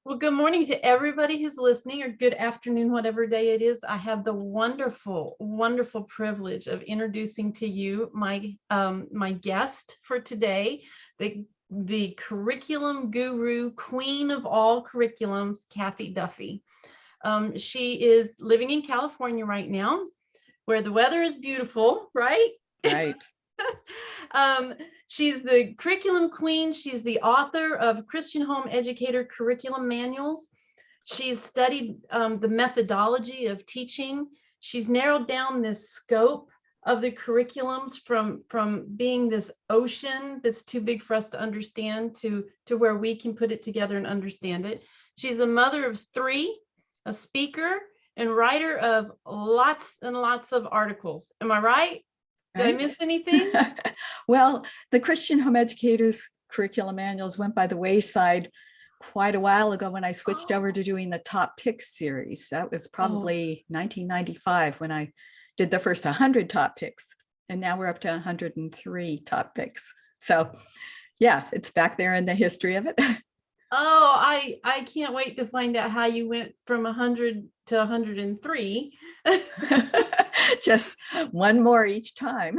Well, good morning to everybody who's listening, or good afternoon, whatever day it is. I have the wonderful, wonderful privilege of introducing to you my guest for today, the curriculum guru, queen of all curriculums, Cathy Duffy. She is living in California right now, where the weather is beautiful, right? Right. She's the curriculum queen. She's the author of Christian Home Educator Curriculum Manuals. She's studied the methodology of teaching. She's narrowed down this scope of the curriculums from being this ocean that's too big for us to understand to where we can put it together and understand it. She's a mother of three, a speaker, and writer of lots and lots of articles. Am I right? Did I miss anything? Well, the Christian Home Educators Curriculum Manuals went by the wayside quite a while ago when I switched over to doing the Top Picks series. That was probably 1995 when I did the first 100 top picks, and now we're up to 103 top picks. So yeah, it's back there in the history of it. Oh, I can't wait to find out how you went from 100 to 103. Just one more each time.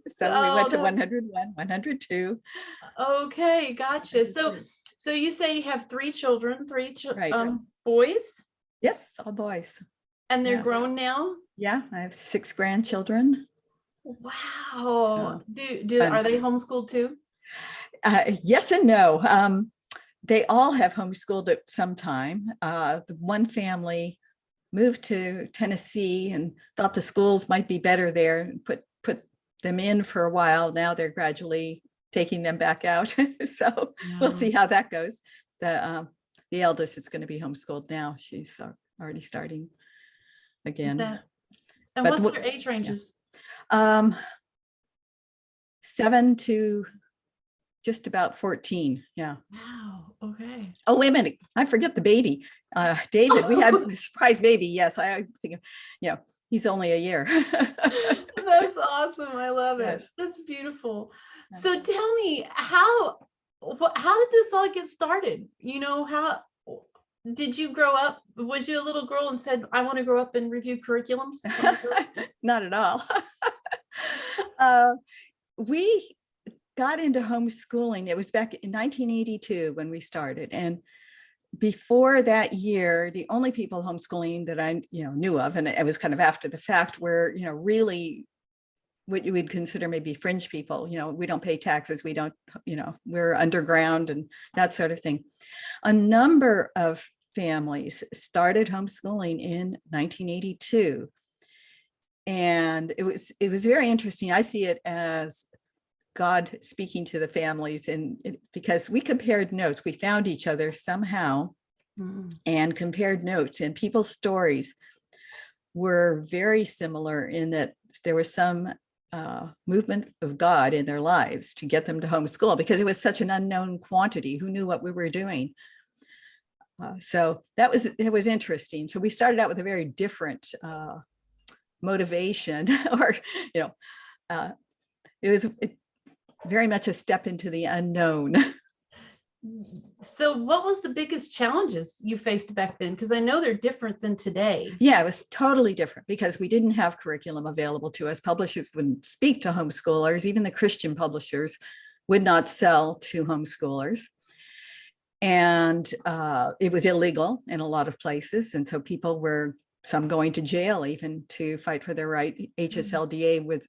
So we went to 101, 102. Okay, gotcha. So you say you have three children, Right. Boys? Yes, all boys. And they're grown now? Yeah, I have 6 grandchildren. Wow. Are they homeschooled too? Yes and no. They all have homeschooled at some time. The one family moved to Tennessee and thought the schools might be better there and put them in for a while. Now they're gradually taking them back out. So we'll see how that goes. The eldest is going to be homeschooled now. She's already starting again. And what's their age ranges? 7 to just about 14. Yeah. Wow. Okay. Oh, wait a minute. I forget the baby. David, we had a surprise baby. Yes. I think, he's only a year. That's awesome. I love it. That's beautiful. So tell me, how did this all get started? How did you grow up? Was you a little girl and said, I want to grow up and review curriculums? Not at all. We got into homeschooling. It was back in 1982 when we started. And before that year, the only people homeschooling that I knew of, and it was kind of after the fact, were really what you would consider maybe fringe people. We don't pay taxes, we don't, we're underground and that sort of thing. A number of families started homeschooling in 1982. And it was very interesting. I see it as God speaking to the families, because we compared notes. We found each other somehow and compared notes, and people's stories were very similar in that there was some movement of God in their lives to get them to homeschool, because it was such an unknown quantity. Who knew what we were doing? So it was interesting. So we started out with a very different motivation, or it was very much a step into the unknown. So what was the biggest challenges you faced back then? Because I know they're different than today. Yeah, it was totally different because we didn't have curriculum available to us. Publishers wouldn't speak to homeschoolers. Even the Christian publishers would not sell to homeschoolers. And it was illegal in a lot of places. And so people were, some going to jail even to fight for their right. HSLDA was,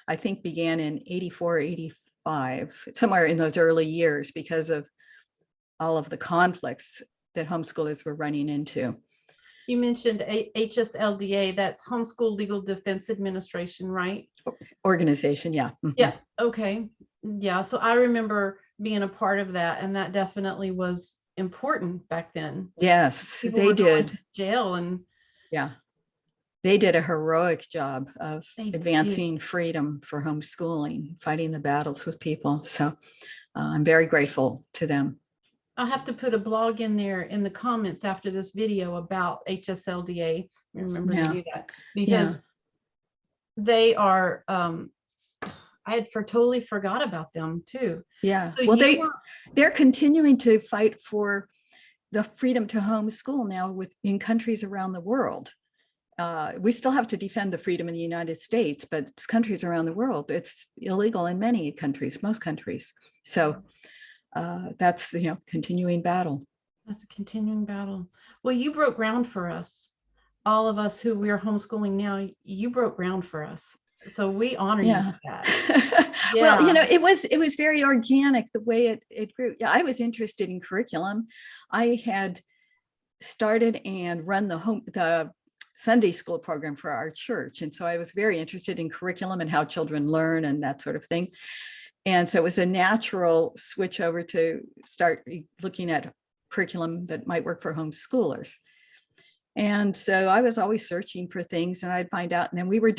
I think, began in 84, 85. Somewhere in those early years, because of all of the conflicts that homeschoolers were running into. You mentioned HSLDA, that's Homeschool Legal Defense Administration, right? Organization, yeah. Yeah, okay. Yeah, so I remember being a part of that, and that definitely was important back then. Yes, People they did. To jail and they did a heroic job of advancing freedom for homeschooling, fighting the battles with people. So I'm very grateful to them. I'll have to put a blog in there in the comments after this video about HSLDA. Remember to do that, because they are, I had totally forgot about them too. Yeah, So well, they're continuing to fight for the freedom to homeschool now in countries around the world. We still have to defend the freedom in the United States, but it's countries around the world, it's illegal in many countries, most countries. So that's, continuing battle. That's a continuing battle. Well, you broke ground for us. All of us who we are homeschooling now, you broke ground for us. So we honor you for that. Well, Yeah. it was very organic the way it grew. Yeah, I was interested in curriculum. I had started and run the Sunday school program for our church. And so I was very interested in curriculum and how children learn and that sort of thing. And so it was a natural switch over to start looking at curriculum that might work for homeschoolers. And so I was always searching for things, and I'd find out. And then we were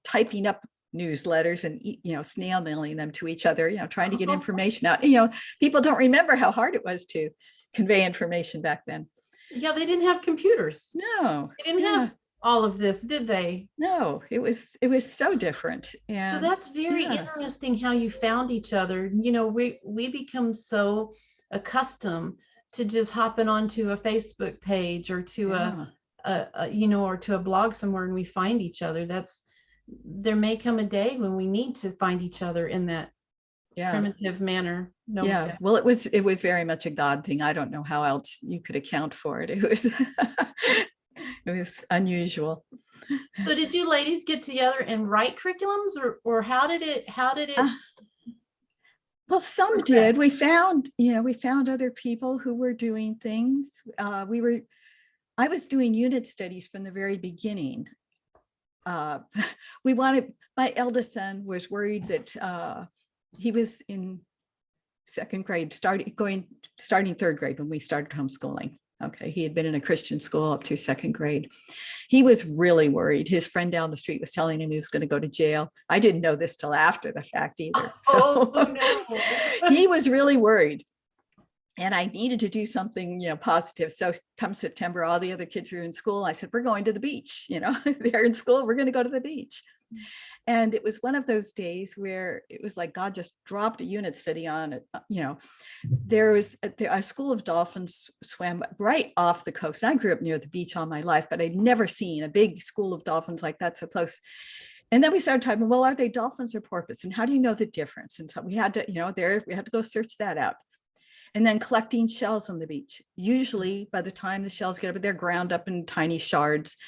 typing up newsletters and, snail mailing them to each other, trying to get information out. People don't remember how hard it was to convey information back then. Yeah, they didn't have computers. No, they didn't have all of this, did they? No, it was so different. And so that's very interesting how you found each other. We become so accustomed to just hopping onto a Facebook page or to or to a blog somewhere, and we find each other. There may come a day when we need to find each other in that primitive manner. Well, it was very much a God thing. I don't know how else you could account for it. It was it was unusual. So did you ladies get together and write curriculums, or how did it well, some did. We found other people who were doing things. I was doing unit studies from the very beginning. My eldest son was worried that he was in second grade, starting third grade when we started homeschooling. Okay, he had been in a Christian school up to second grade. He was really worried. His friend down the street was telling him he was going to go to jail. I didn't know this till after the fact either. So no. He was really worried. And I needed to do something, positive. So come September, all the other kids are in school. I said, we're going to the beach. They're in school. We're going to go to the beach. And it was one of those days where it was like God just dropped a unit study on it. There was a school of dolphins swam right off the coast. I grew up near the beach all my life, but I'd never seen a big school of dolphins like that so close. And then we started talking, well, are they dolphins or porpoise? And how do you know the difference? And so we had to, we had to go search that out. And then collecting shells on the beach. Usually by the time the shells get up, they're ground up in tiny shards.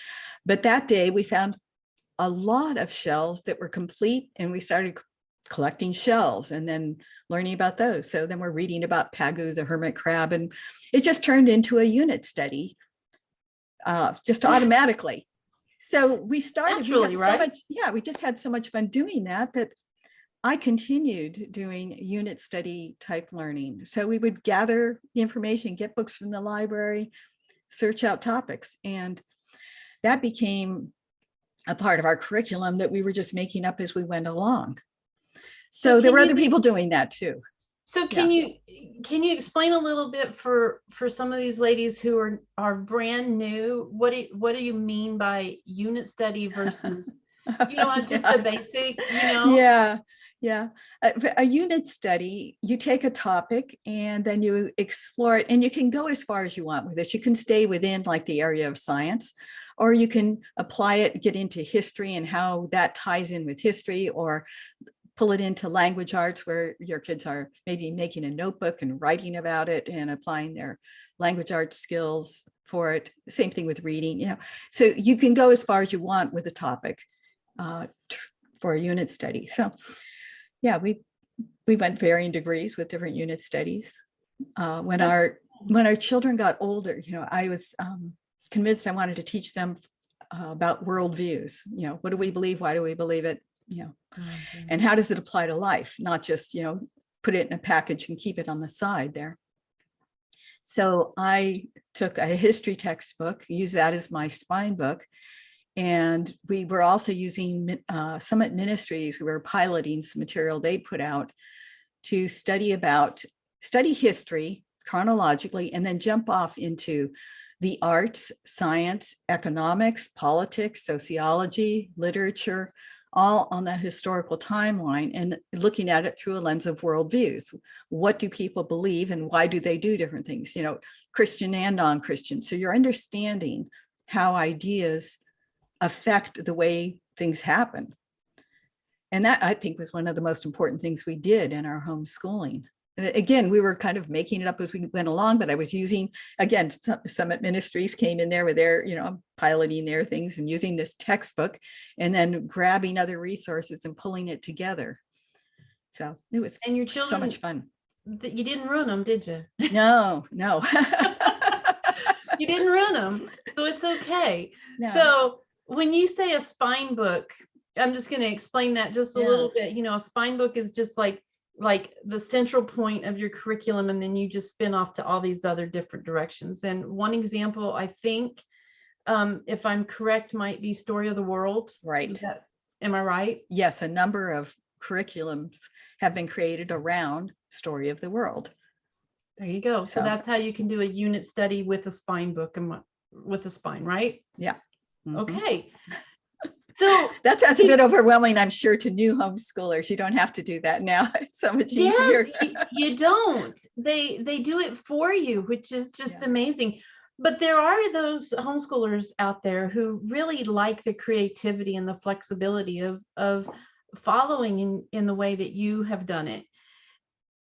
But that day we found a lot of shells that were complete, and we started collecting shells and then learning about those. So then we're reading about Pagu, the hermit crab, and it just turned into a unit study just automatically. So we started, we just had so much fun doing that I continued doing unit study type learning. So we would gather information, get books from the library, search out topics, and that became a part of our curriculum that we were just making up as we went along. So there were other people doing that too. So can you explain a little bit for some of these ladies who are brand new? What do you mean by unit study versus just a basic? Yeah. A unit study, you take a topic and then you explore it, and you can go as far as you want with it. You can stay within like the area of science, or you can apply it, get into history and how that ties in with history, or pull it into language arts where your kids are maybe making a notebook and writing about it and applying their language arts skills for it. Same thing with reading, So you can go as far as you want with a topic for a unit study. So yeah, we went varying degrees with different unit studies. When our children got older, I was convinced I wanted to teach them about worldviews. What do we believe? Why do we believe it? And how does it apply to life? Not just, put it in a package and keep it on the side there. So I took a history textbook, used that as my spine book. And we were also using Summit Ministries. We were piloting some material they put out to study history chronologically, and then jump off into the arts, science, economics, politics, sociology, literature, all on that historical timeline and looking at it through a lens of worldviews. What do people believe and why do they do different things? You know, Christian and non-Christian. So you're understanding how ideas affect the way things happen. And that, I think, was one of the most important things we did in our homeschooling. And again, we were kind of making it up as we went along, but I was using, again, Summit Ministries came in there with their, you know, piloting their things and using this textbook and then grabbing other resources and pulling it together. So it was And your so children, much fun. you didn't ruin them, did you? No. You didn't ruin them, so it's okay. No. So when you say a spine book, I'm just going to explain that just a little bit. You know, a spine book is just like the central point of your curriculum, and then you just spin off to all these other different directions. And one example, I think, if I'm correct, might be Story of the World. Right. Am I right? Yes, a number of curriculums have been created around Story of the World. There you go. So that's how you can do a unit study with a spine book and with a spine, right? Yeah. Mm-hmm. Okay. So that's a bit overwhelming, I'm sure, to new homeschoolers. You don't have to do that now. It's so much easier. You don't. They do it for you, which is just amazing. But there are those homeschoolers out there who really like the creativity and the flexibility of following in the way that you have done it.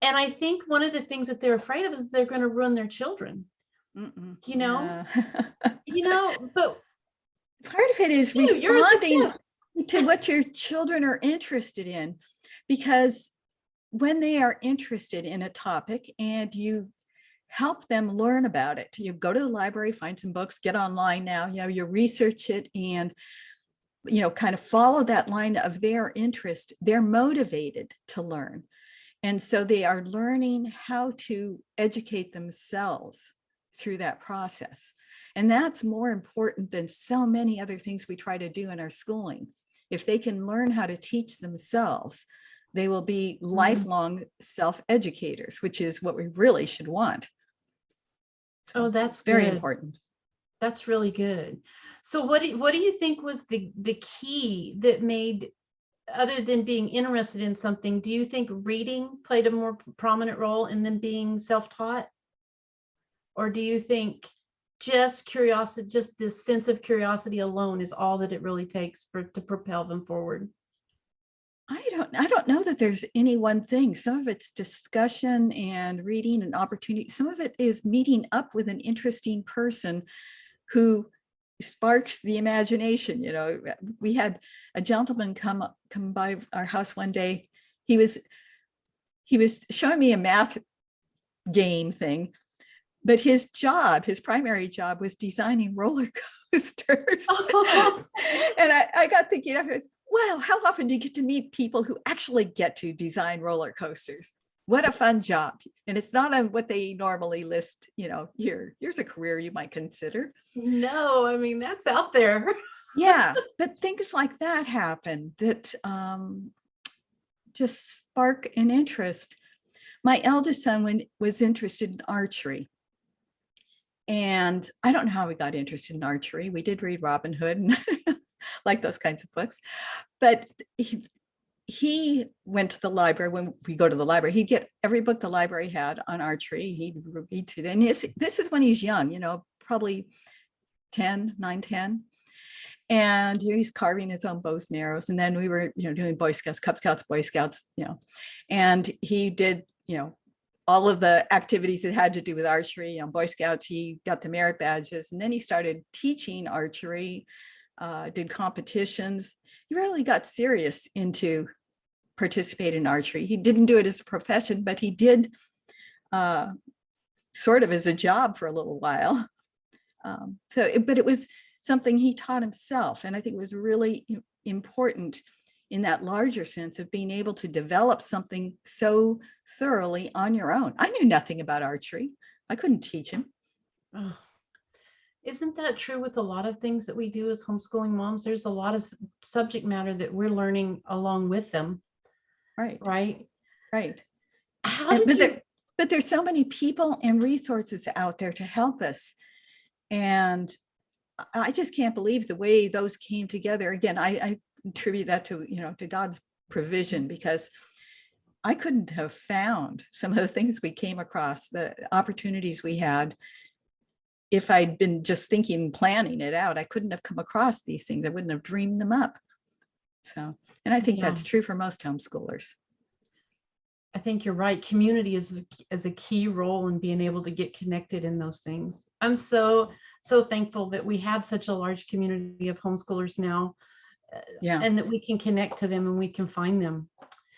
And I think one of the things that they're afraid of is they're going to ruin their children. You know, but part of it is responding to what your children are interested in, because when they are interested in a topic and you help them learn about it, you go to the library, find some books, get online now, you research it and, kind of follow that line of their interest, they're motivated to learn. And so they are learning how to educate themselves through that process. And that's more important than so many other things we try to do in our schooling. If they can learn how to teach themselves, they will be lifelong self-educators, which is what we really should want. So that's very good. important. That's really good. So what do you think was the key that made, other than being interested in something, do you think reading played a more prominent role in them being self-taught? Or do you think just curiosity, just this sense of curiosity alone is all that it really takes to propel them forward? I don't know that there's any one thing. Some of it's discussion and reading and opportunity. Some of it is meeting up with an interesting person who sparks the imagination. We had a gentleman come by our house one day. He was showing me a math game thing, but his primary job was designing roller coasters. And I got thinking, wow, how often do you get to meet people who actually get to design roller coasters? What a fun job. And it's not on what they normally list, here's a career you might consider. No, I mean, that's out there. Yeah, but things like that happen that just spark an interest. My eldest son was interested in archery. And I don't know how we got interested in archery. We did read Robin Hood and like those kinds of books. But he went to the library. When we go to the library, he'd get every book the library had on archery. He'd read through them. This is when he's young, probably 10, 9, 10. And he's carving his own bows and arrows. And then we were, doing Boy Scouts, Cub Scouts, Boy Scouts, and he did, all of the activities that had to do with archery. Boy Scouts, he got the merit badges, and then he started teaching archery, did competitions. He really got serious into participating in archery. He didn't do it as a profession, but he did sort of as a job for a little while. But it was something he taught himself. And I think it was really important in that larger sense of being able to develop something so thoroughly on your own. I knew nothing about archery. I couldn't teach him. Oh, isn't that true with a lot of things that we do as homeschooling moms? There's a lot of subject matter that we're learning along with them. Right. But there's so many people and resources out there to help us. And I just can't believe the way those came together. Again, I attribute that to, to God's provision, because I couldn't have found some of the things we came across, the opportunities we had. If I'd been just thinking, planning it out, I couldn't have come across these things. I wouldn't have dreamed them up. So, and I think that's true for most homeschoolers. I think you're right. Community is a key role in being able to get connected in those things. I'm so thankful that we have such a large community of homeschoolers now, and that we can connect to them and we can find them.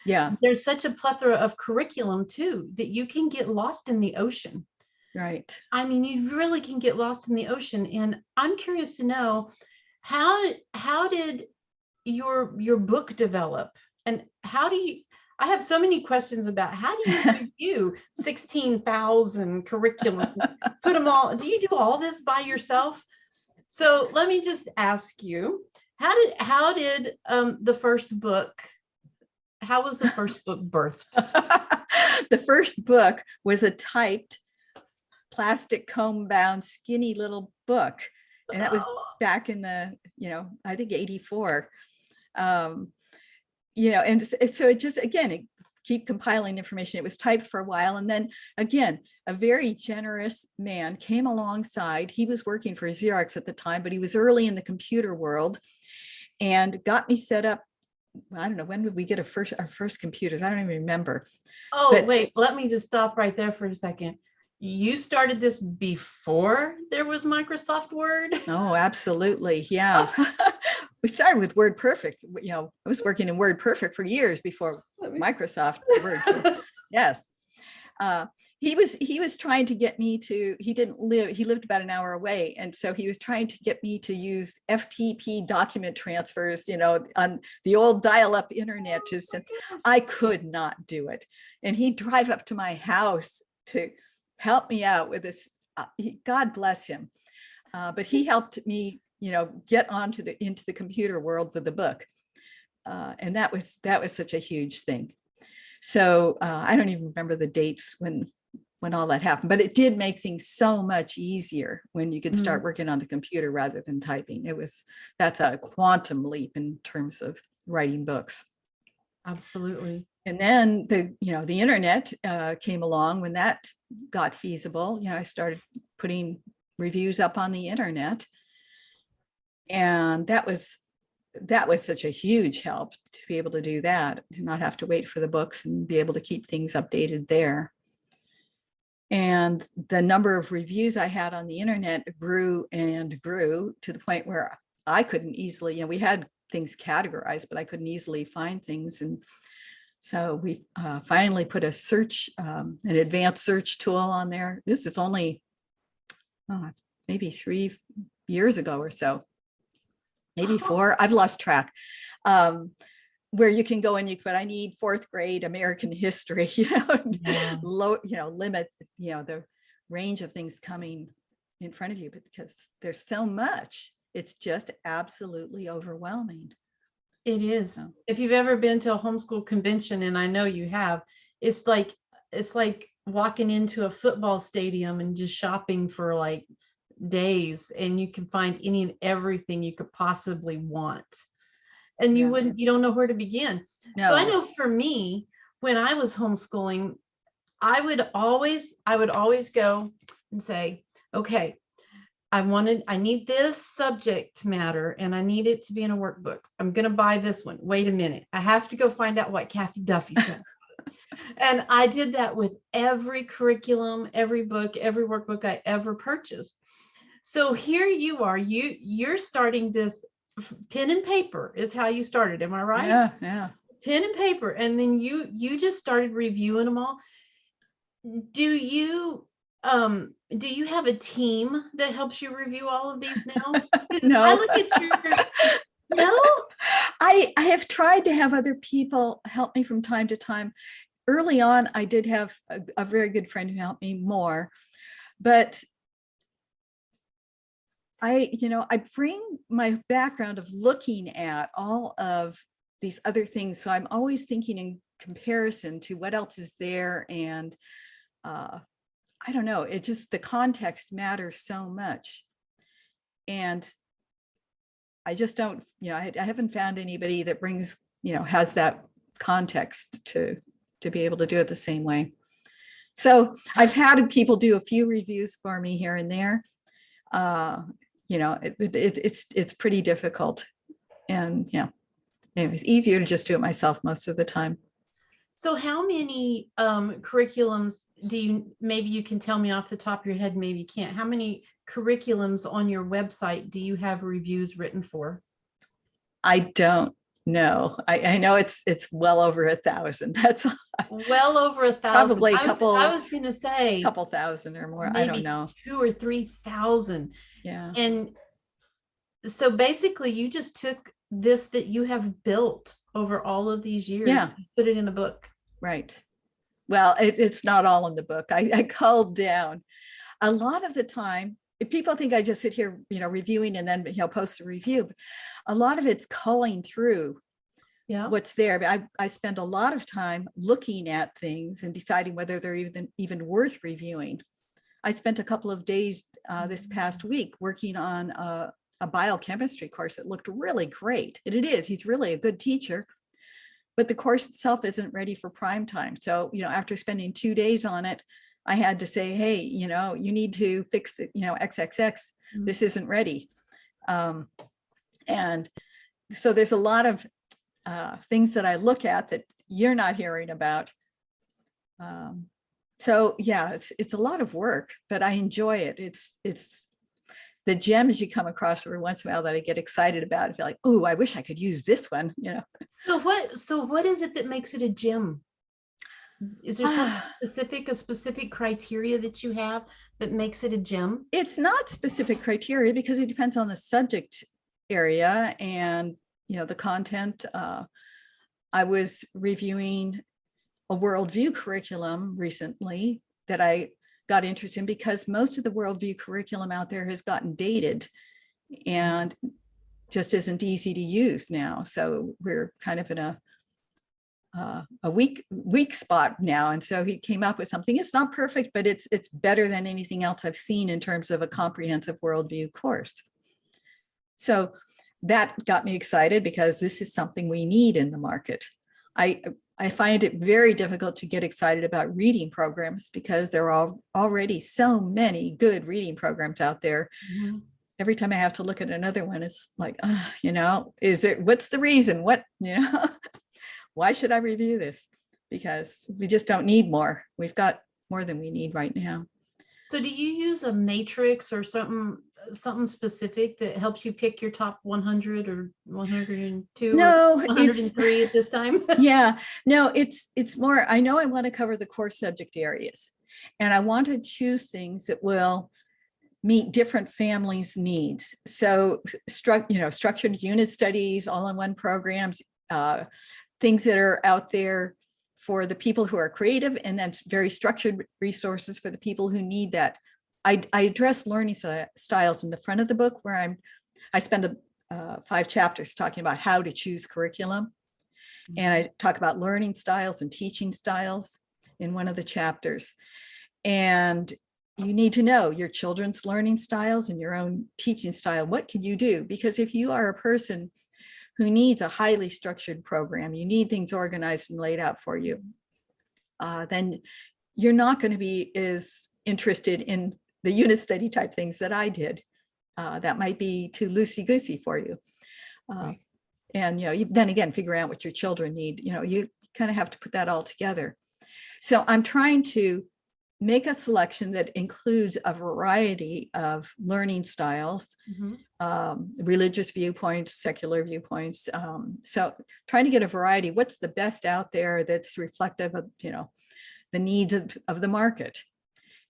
Yeah. There's such a plethora of curriculum too, that you can get lost in the ocean. Right. I mean, you really can get lost in the ocean. And I'm curious to know, how did your book develop? And I have so many questions about how do you review 16,000 curriculum, put them all, do you do all this by yourself? So let me just ask you, how did the first book, how was the first book birthed? The first book was a typed plastic comb bound skinny little book. And that was back in the, I think 84. And so it just, again, it keep compiling information. It was typed for a while. And then again, a very generous man came alongside. He was working for Xerox at the time, but he was early in the computer world and got me set up. I don't know, when did we get our first computers? I don't even remember. Oh, wait, let me just stop right there for a second. You started this before there was Microsoft Word? Oh, absolutely. Yeah. We started with WordPerfect. I was working in WordPerfect for years before Microsoft Word. Yes. He was trying to get me to, he lived about an hour away. And so he was trying to get me to use FTP document transfers, on the old dial-up internet. I could not do it. And he'd drive up to my house to help me out with this. God bless him. But he helped me, get into the computer world with the book. And that was such a huge thing. So I don't even remember the dates when all that happened, but it did make things so much easier when you could start working on the computer rather than typing. That's a quantum leap in terms of writing books. Absolutely. And then the internet came along. When that got feasible, I started putting reviews up on the internet. And that was such a huge help to be able to do that and not have to wait for the books and be able to keep things updated there. And the number of reviews I had on the internet grew and grew to the point where I couldn't easily, we had things categorized, but I couldn't easily find things. And so we finally put a search, an advanced search tool on there. This is only maybe 3 years ago or so. Maybe 4, I've lost track, where you can go and I need 4th grade American history, limit, the range of things coming in front of you, because there's so much, it's just absolutely overwhelming. It is. So, if you've ever been to a homeschool convention, and I know you have, it's like walking into a football stadium and just shopping for like days, and you can find any and everything you could possibly want, and you don't know where to begin. No. So I know for me, when I was homeschooling, I would always go and say, okay, I need this subject matter and I need it to be in a workbook. I'm going to buy this one. Wait a minute. I have to go find out what Cathy Duffy said. And I did that with every curriculum, every book, every workbook I ever purchased. So here you are, you're starting this, pen and paper is how you started. Am I right? Yeah. Pen and paper. And then you just started reviewing them all. Do you have a team that helps you review all of these now? No. I look at your, no? I have tried to have other people help me from time to time. Early on, I did have a very good friend who helped me more, but I bring my background of looking at all of these other things. So I'm always thinking in comparison to what else is there. And I don't know, it just, the context matters so much. And I just don't, I haven't found anybody that brings, has that context to be able to do it the same way. So I've had people do a few reviews for me here and there. It's pretty difficult, and anyway, it's easier to just do it myself most of the time. So how many curriculums do you, maybe you can tell me off the top of your head, maybe you can't, how many curriculums on your website do you have reviews written for? I don't know. I know it's well over 1,000. That's well over 1,000. Probably a couple. I was going to say a couple thousand or more. Maybe I don't know. 2,000 or 3,000. Yeah. And so basically, you just took this that you have built over all of these years, put it in a book. Right. Well, it's not all in the book. I culled down a lot of the time. If people think I just sit here, reviewing and then post a review, but a lot of it's culling through what's there. But I spend a lot of time looking at things and deciding whether they're even worth reviewing. I spent a couple of days this past week working on a biochemistry course that looked really great. And it is. He's really a good teacher, but the course itself isn't ready for prime time. So, after spending 2 days on it, I had to say, hey, you need to fix the, XXX. This isn't ready. And so there's a lot of things that I look at that you're not hearing about. So yeah, it's a lot of work, but I enjoy it. It's the gems you come across every once in a while that I get excited about. I feel like, oh, I wish I could use this one, So what is it that makes it a gem? Is there something a specific criteria that you have that makes it a gem? It's not specific criteria because it depends on the subject area and, the content. I was reviewing a worldview curriculum recently that I got interested in because most of the worldview curriculum out there has gotten dated and just isn't easy to use now. So we're kind of in a weak spot now. And so he came up with something. It's not perfect, but it's better than anything else I've seen in terms of a comprehensive worldview course. So that got me excited because this is something we need in the market. I find it very difficult to get excited about reading programs because there are already so many good reading programs out there. Mm-hmm. Every time I have to look at another one, it's like, what's the reason? Why should I review this? Because we just don't need more. We've got more than we need right now. So do you use a matrix or something specific that helps you pick your top 100 or 102 no, or 103 at this time? Yeah, no, it's more, I know I want to cover the core subject areas and I want to choose things that will meet different families' needs. So, structured unit studies, all-in-one programs, things that are out there for the people who are creative, and then very structured resources for the people who need that. I address learning styles in the front of the book where I spend 5 chapters talking about how to choose curriculum. And I talk about learning styles and teaching styles in one of the chapters. And you need to know your children's learning styles and your own teaching style. What can you do? Because if you are a person who needs a highly structured program, you need things organized and laid out for you, then you're not going to be as interested in the unit study type things that I did. That might be too loosey-goosey for you. Right. And, then again, figure out what your children need. You kind of have to put that all together. So I'm trying to make a selection that includes a variety of learning styles, religious viewpoints, secular viewpoints. So trying to get a variety, what's the best out there that's reflective of, the needs of the market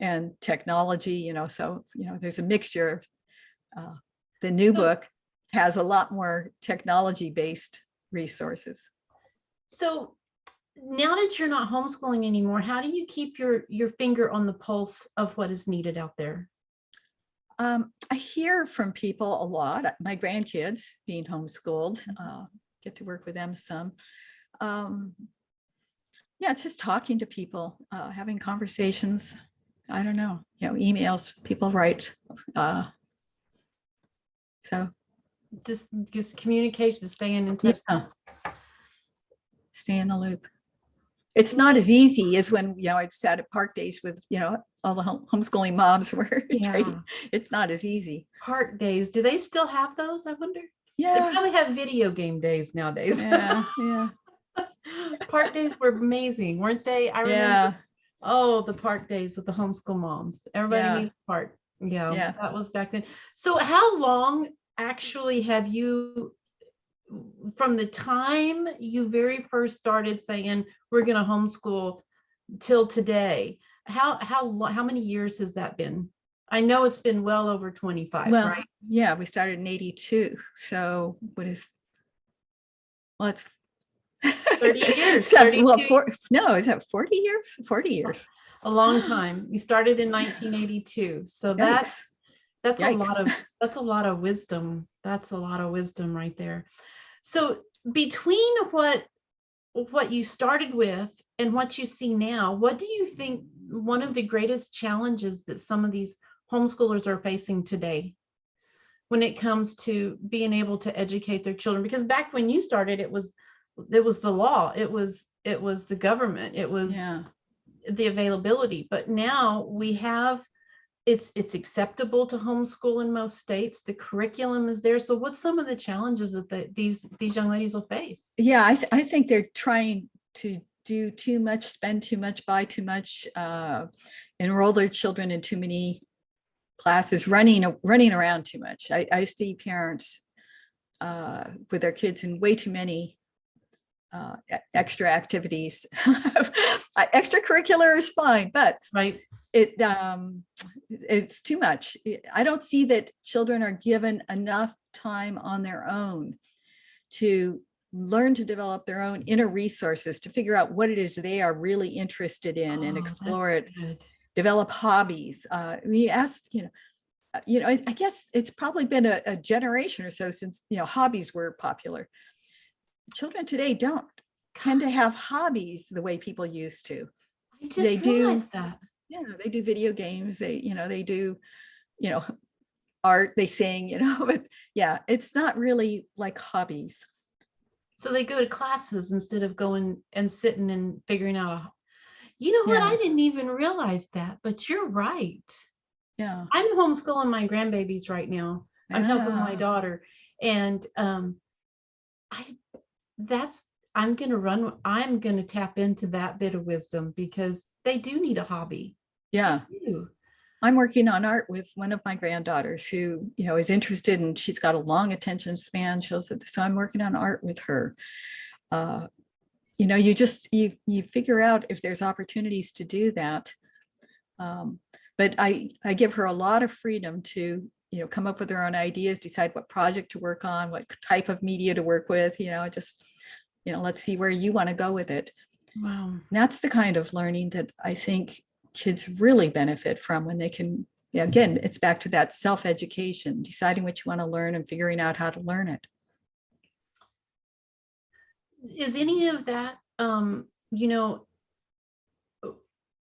and technology, so, there's a mixture. The new book has a lot more technology-based resources. So now that you're not homeschooling anymore, how do you keep your finger on the pulse of what is needed out there? I hear from people a lot. My grandkids being homeschooled, get to work with them some. It's just talking to people, having conversations. I don't know, emails people write. So just communication, staying in touch. Yeah. Stay in the loop. It's not as easy as when, I sat at park days with, all the homeschooling moms were Yeah. trading. It's not as easy. Park days. Do they still have those? I wonder. They Yeah. probably have video game days nowadays. Yeah. Yeah. Park days were amazing, weren't they? I remember. Yeah. Oh, the park days with the homeschool moms. Everybody Yeah. needs a park. Yeah, Yeah. that was back then. So how long actually have you, from the time you very first started saying we're going to homeschool till today, how many years has that been? I know it's been well over 25, Well, right? yeah, we started in 82. So it's 30 years, so, 32. No, is that 40 years? 40 years. A long time. You started in 1982. So Yikes. that's Yikes. a lot of wisdom. That's a lot of wisdom right there. So between what you started with and what you see now, what do you think one of the greatest challenges that some of these homeschoolers are facing today when it comes to being able to educate their children? Because back when you started, it was the law, it was the government, it was Yeah. the availability. But now we have, it's acceptable to homeschool in most states. The curriculum is there. So what's some of the challenges that these young ladies will face? Yeah, I think they're trying to do too much, spend too much, buy too much, enroll their children in too many classes, running around too much. I see parents with their kids in way too many extra activities. Extracurricular is fine, but Right. It's too much. I don't see that children are given enough time on their own to learn to develop their own inner resources, to figure out what it is they are really interested in and explore it, Good. develop hobbies. We asked, I guess it's probably been a generation or so since, hobbies were popular. Children today don't tend to have hobbies the way people used to. I just They do. realized that. Yeah, they do video games. They do, art, they sing, but yeah, it's not really like hobbies. So they go to classes instead of going and sitting and figuring out. You know what? Yeah. I didn't even realize that, but you're right. Yeah. I'm homeschooling my grandbabies right now. I'm helping my daughter, and I'm going to tap into that bit of wisdom because they do need a hobby. Yeah. They do. I'm working on art with one of my granddaughters who, is interested, and she's got a long attention span. So I'm working on art with her. You figure out if there's opportunities to do that. But I give her a lot of freedom to, come up with her own ideas, decide what project to work on, what type of media to work with, let's see where you want to go with it. Wow. And that's the kind of learning that I think kids really benefit from when they can, again, it's back to that self-education, deciding what you want to learn and figuring out how to learn it. Is any of that,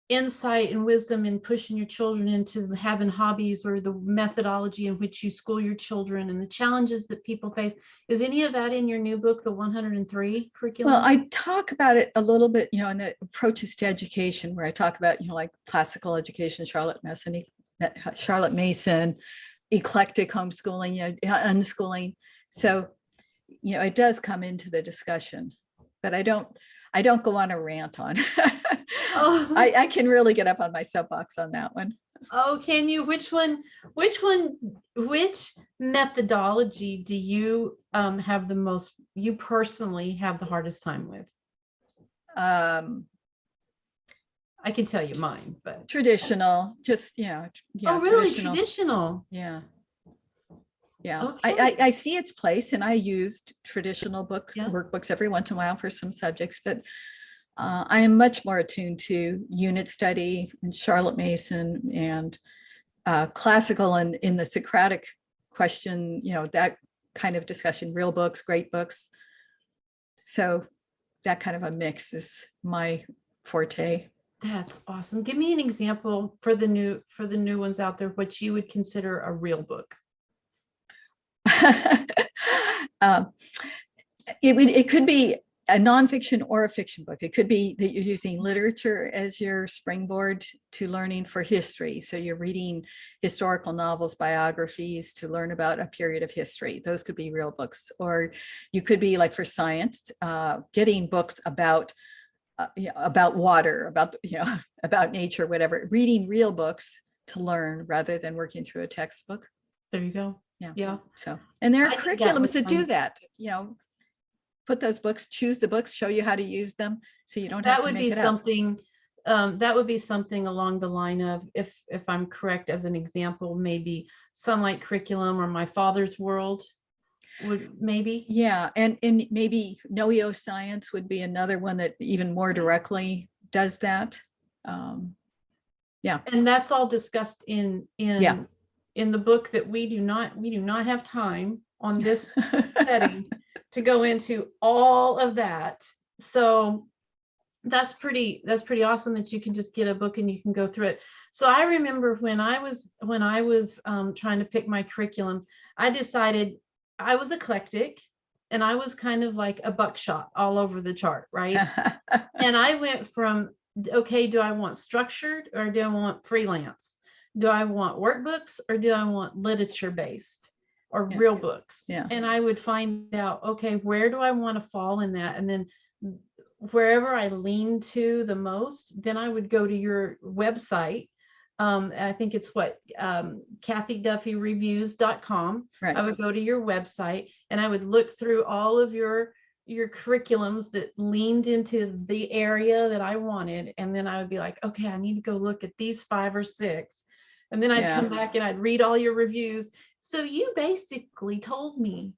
insight and wisdom in pushing your children into having hobbies, or the methodology in which you school your children and the challenges that people face, is any of that in your new book, the 103 curriculum? Well, I talk about it a little bit, in the approaches to education, where I talk about, like classical education, Charlotte Mason, eclectic homeschooling, unschooling. So, it does come into the discussion, but I don't go on a rant on. Oh. I can really get up on my soapbox on that one. Oh, can you? Which methodology do you have the most, you personally have the hardest time with? I can tell you mine, but traditional, just oh, really? Traditional? Yeah. Okay. I see its place, and I used traditional books, Yeah. workbooks every once in a while for some subjects, but I am much more attuned to unit study and Charlotte Mason and classical, and in the Socratic question, that kind of discussion, real books, great books. So that kind of a mix is my forte. That's awesome. Give me an example for the new ones out there, what you would consider a real book. Um, it could be a nonfiction or a fiction book. It could be that you're using literature as your springboard to learning for history. So you're reading historical novels, biographies to learn about a period of history. Those could be real books. Or you could be like for science, getting books about water, about nature, whatever, reading real books to learn rather than working through a textbook. There you go. Yeah. Yeah. So, and there are I think that curriculums was that do fun. that, put those books, choose the books, show you how to use them. So you don't have That to would make be it up. something, that would be something along the line of, if I'm correct, as an example, maybe Sunlight Curriculum or My Father's World would maybe. Yeah. And maybe Noeo Science would be another one that even more directly does that. Yeah. And that's all discussed in Yeah. the book that we do not have time on this setting to go into all of that. So that's pretty awesome that you can just get a book and you can go through it. So I remember when I was trying to pick my curriculum, I decided I was eclectic and I was kind of like a buckshot all over the chart, right? And I went from, okay, do I want structured or do I want freelance? Do I want workbooks or do I want literature based or Yeah. real books? Yeah. And I would find out, okay, where do I want to fall in that? And then wherever I lean to the most, then I would go to your website. I think it's CathyDuffyReviews.com. Right. I would go to your website and I would look through all of your curriculums that leaned into the area that I wanted. And then I would be like, okay, I need to go look at these 5 or 6. And then I'd come back and I'd read all your reviews. So you basically told me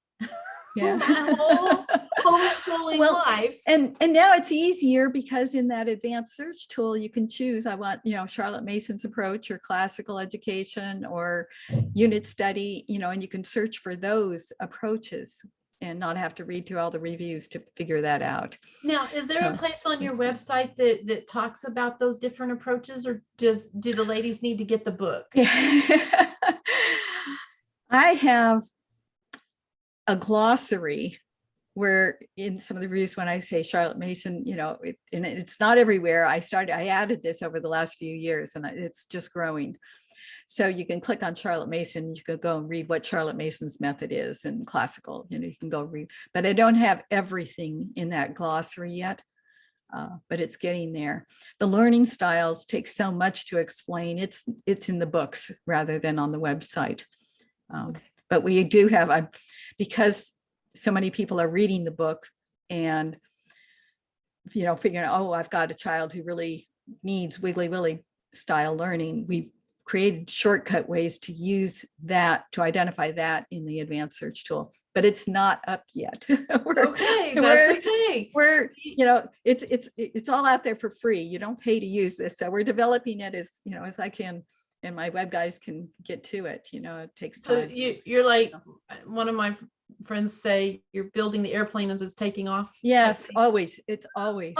Yeah. my whole homeschooling life. And now it's easier because in that advanced search tool, you can choose, I want, Charlotte Mason's approach or classical education or unit study, and you can search for those approaches and not have to read through all the reviews to figure that out. Now, is there a place on your website that talks about those different approaches, or do the ladies need to get the book? I have a glossary where in some of the reviews, when I say Charlotte Mason, and it's not everywhere. I added this over the last few years and it's just growing. So you can click on Charlotte Mason, you could go and read what Charlotte Mason's method is in classical, you can go read, but I don't have everything in that glossary yet, but it's getting there. The learning styles take so much to explain. It's in the books rather than on the website. Okay. But we do have, because so many people are reading the book and, figuring, oh, I've got a child who really needs Wiggly Willy style learning. We created shortcut ways to use that, to identify that in the advanced search tool, but it's not up yet. Okay. It's all out there for free. You don't pay to use this. So we're developing it as I can, and my web guys can get to it. It takes time. So you're like, one of my friends say, you're building the airplane as it's taking off. Yes, always. It's always.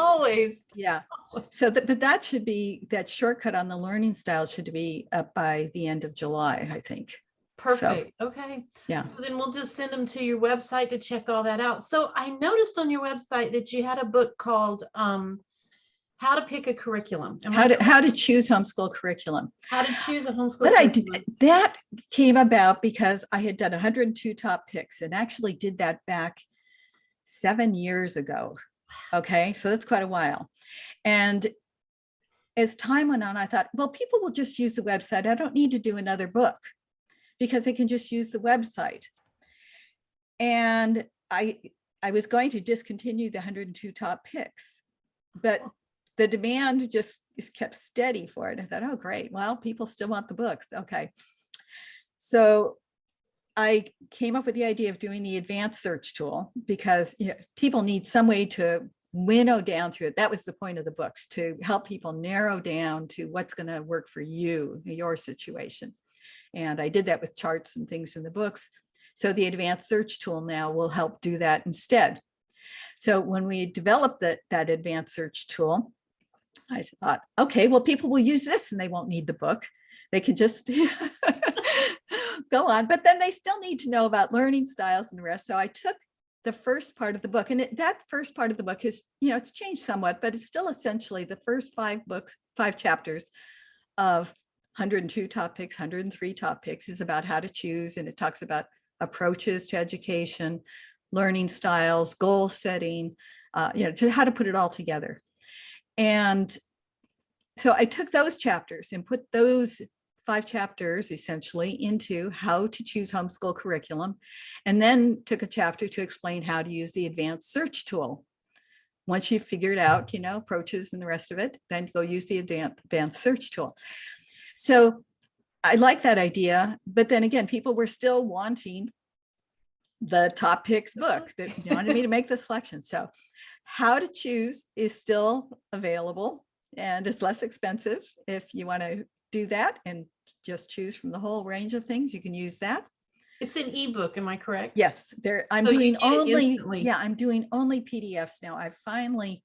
Yeah. So but that should be, that shortcut on the learning style should be up by the end of July, I think. Perfect. So, okay. Yeah. So then we'll just send them to your website to check all that out. So I noticed on your website that you had a book called How to Pick a Curriculum. How to choose homeschool curriculum. How to choose a homeschool curriculum. I did, that came about because I had done 102 top picks and actually did that back 7 years ago. Okay, so that's quite a while. And as time went on, I thought, well, people will just use the website. I don't need to do another book because they can just use the website. And I was going to discontinue the 102 top picks, but the demand just kept steady for it. I thought, oh, great. Well, people still want the books. Okay. So I came up with the idea of doing the advanced search tool because people need some way to winnow down through it. That was the point of the books, to help people narrow down to what's going to work for you, your situation. And I did that with charts and things in the books. So the advanced search tool now will help do that instead. So when we developed that advanced search tool, I thought, okay, well, people will use this and they won't need the book. They can just go go on, but then they still need to know about learning styles and the rest. So I took the first part of the book, and that first part of the book is, it's changed somewhat, but it's still essentially the first 5 chapters of 102 top picks, 103 top picks is about how to choose. And it talks about approaches to education, learning styles, goal setting, to how to put it all together. And so I took those chapters and put those 5 chapters essentially into how to choose homeschool curriculum, and then took a chapter to explain how to use the advanced search tool. Once you've figured out, approaches and the rest of it, then go use the advanced search tool. So I like that idea, but then again, people were still wanting the top picks book that wanted me to make the selection. So how to choose is still available, and it's less expensive if you want to do that and just choose from the whole range of things. You can use that. It's an ebook, am I correct? Yes, I'm So you doing get it only instantly. I'm doing only PDFs now. I've finally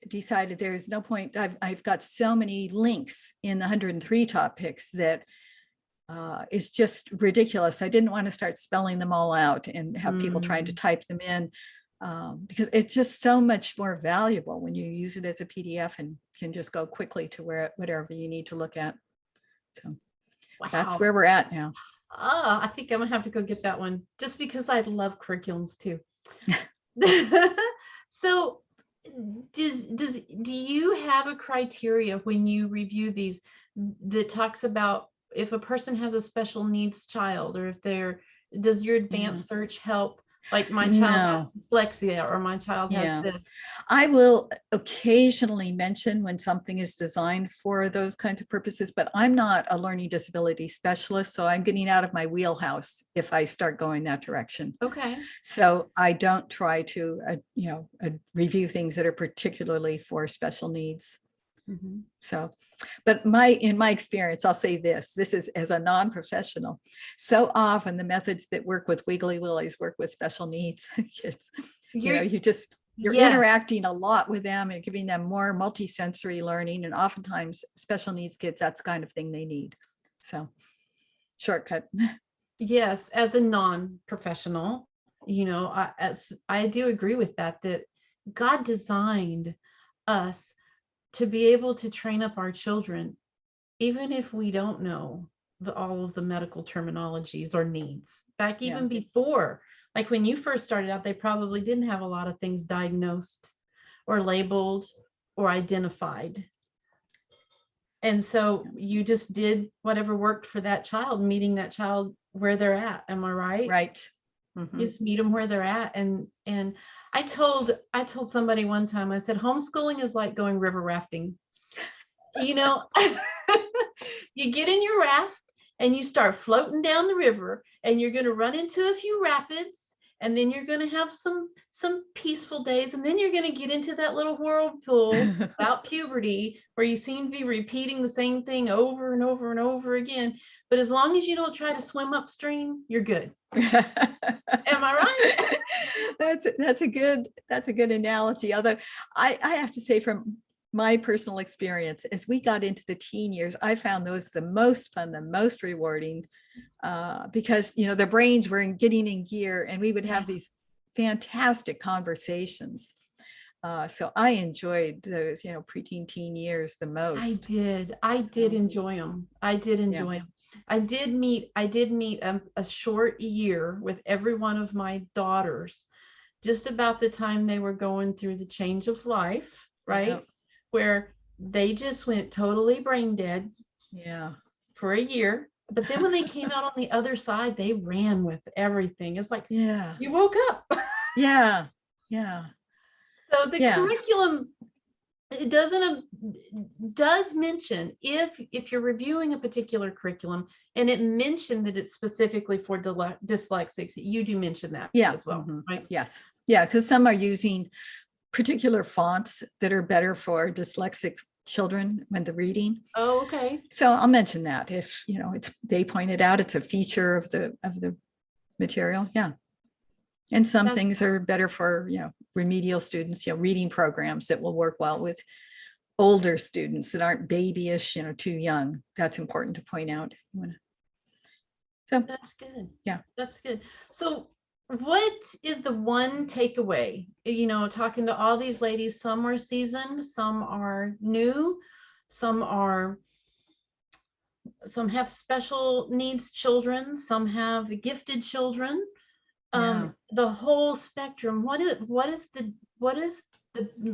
decided there's no point. I've got so many links in the 103 top picks that is just ridiculous. I didn't want to start spelling them all out and have people trying to type them in, because it's just so much more valuable when you use it as a PDF and can just go quickly to whatever you need to look at. So that's Wow. where we're at now. I think I'm gonna have to go get that one just because I love curriculums too. So do you have a criteria when you review these that talks about if a person has a special needs child, or if does your advanced search help? Like my child has dyslexia, or my child has this. I will occasionally mention when something is designed for those kinds of purposes, but I'm not a learning disability specialist, so I'm getting out of my wheelhouse if I start going that direction. Okay. So I don't try to, review things that are particularly for special needs. Mm-hmm. So, but in my experience, I'll say this is as a non-professional, so often the methods that work with Wiggly Willies work with special needs kids. You're interacting a lot with them and giving them more multi-sensory learning. And oftentimes special needs kids, that's the kind of thing they need. So shortcut. Yes, as a non-professional, I do agree with that God designed us to be able to train up our children, even if we don't know all of the medical terminologies or needs. Back even before, like when you first started out, they probably didn't have a lot of things diagnosed or labeled or identified. And so you just did whatever worked for that child, meeting that child where they're at. Am I right? Right. Mm-hmm. Just meet them where they're at. And I told somebody one time, I said, homeschooling is like going river rafting. You get in your raft and you start floating down the river, and you're going to run into a few rapids, and then you're going to have some peaceful days, and then you're going to get into that little whirlpool about puberty where you seem to be repeating the same thing over and over and over again. But as long as you don't try to swim upstream, you're good. Am I right? That's a good analogy. Although I have to say, from my personal experience, as we got into the teen years, I found those the most fun, the most rewarding, because their brains were getting in gear, and we would have these fantastic conversations. So I enjoyed those, preteen teen years the most. I did enjoy them. I did enjoy them. I did meet a short year with every one of my daughters, just about the time they were going through the change of life, right? Yeah. Where they just went totally brain dead. Yeah. For a year. But then when they came out on the other side, they ran with everything. It's like, you woke up. Yeah. Yeah. So the curriculum, it does mention if you're reviewing a particular curriculum and it mentioned that it's specifically for dyslexics, you do mention that as well, right? Yes. Yeah, because some are using particular fonts that are better for dyslexic children when they're reading. Oh, okay. So I'll mention that if they pointed out it's a feature of the material. Yeah. And some things are better for remedial students, reading programs that will work well with older students that aren't babyish, too young. That's important to point out. So That's good. yeah. That's good. So what is the one takeaway? You know, talking to all these ladies, some are seasoned, some are new, some are, some have special needs children, some have gifted children. Yeah. The whole spectrum. What is the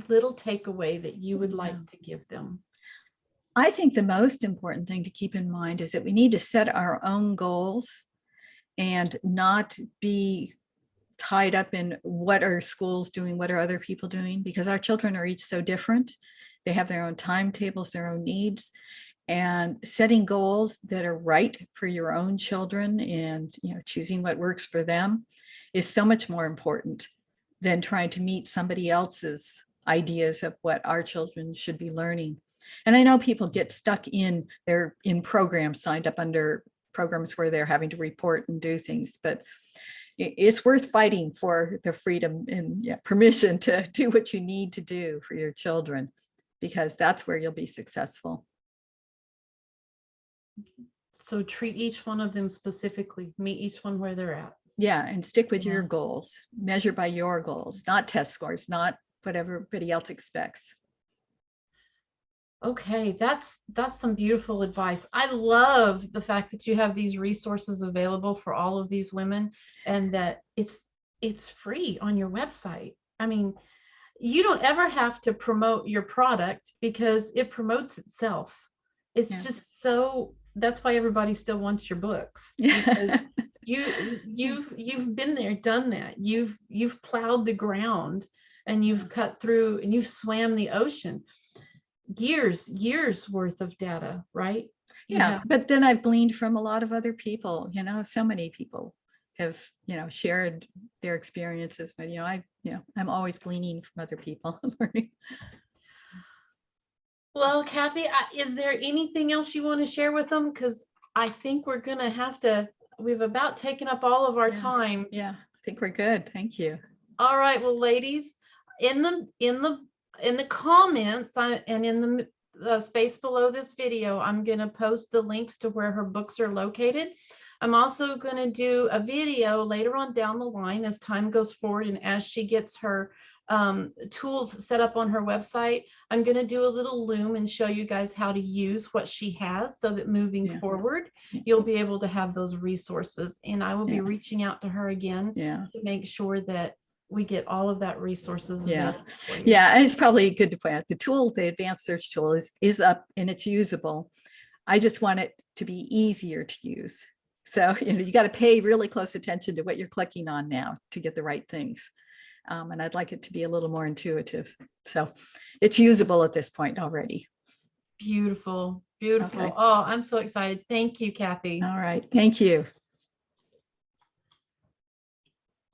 little takeaway that you would Yeah. like to give them? I think the most important thing to keep in mind is that we need to set our own goals and not be tied up in what are schools doing, what are other people doing, because our children are each so different. They have their own timetables, their own needs, and setting goals that are right for your own children and, you know, choosing what works for them is so much more important than trying to meet somebody else's ideas of what our children should be learning. And I know people get stuck in, they're in programs, signed up under programs where they're having to report and do things, but it's worth fighting for the freedom and permission to do what you need to do for your children, because that's where you'll be successful. So treat each one of them specifically, meet each one where they're at. Yeah, and stick with Yeah. your goals, measure by your goals, not test scores, not what everybody else expects. Okay, that's some beautiful advice. I love the fact that you have these resources available for all of these women, and that it's free on your website. I mean, you don't ever have to promote your product because it promotes itself. It's Yeah. just so, that's why everybody still wants your books, because you've been there, done that. You've plowed the ground, and you've cut through, and you've swam the ocean. Years worth of data, right? Yeah, but then I've gleaned from a lot of other people, you know, so many people have, you know, shared their experiences, but, you know, I'm always gleaning from other people. Learning. Well, Cathy, is there anything else you want to share with them? Because I think we're gonna have to, we've about taken up all of our time. Yeah, I think we're good. Thank you. All right, well, ladies, in the comments and in the space below this video, I'm going to post the links to where her books are located. I'm also going to do a video later on down the line as time goes forward, and as she gets her tools set up on her website, I'm going to do a little loom and show you guys how to use what she has, so that moving forward, you'll be able to have those resources. And I will be reaching out to her again to make sure that we get all of that resources. Yeah. And it's probably good to point out the tool, the advanced search tool is up and it's usable. I just want it to be easier to use. So, you know, you got to pay really close attention to what you're clicking on now to get the right things. And I'd like it to be a little more intuitive. So it's usable at this point already. Beautiful, beautiful. Okay. Oh, I'm so excited. Thank you, Cathy. All right. Thank you.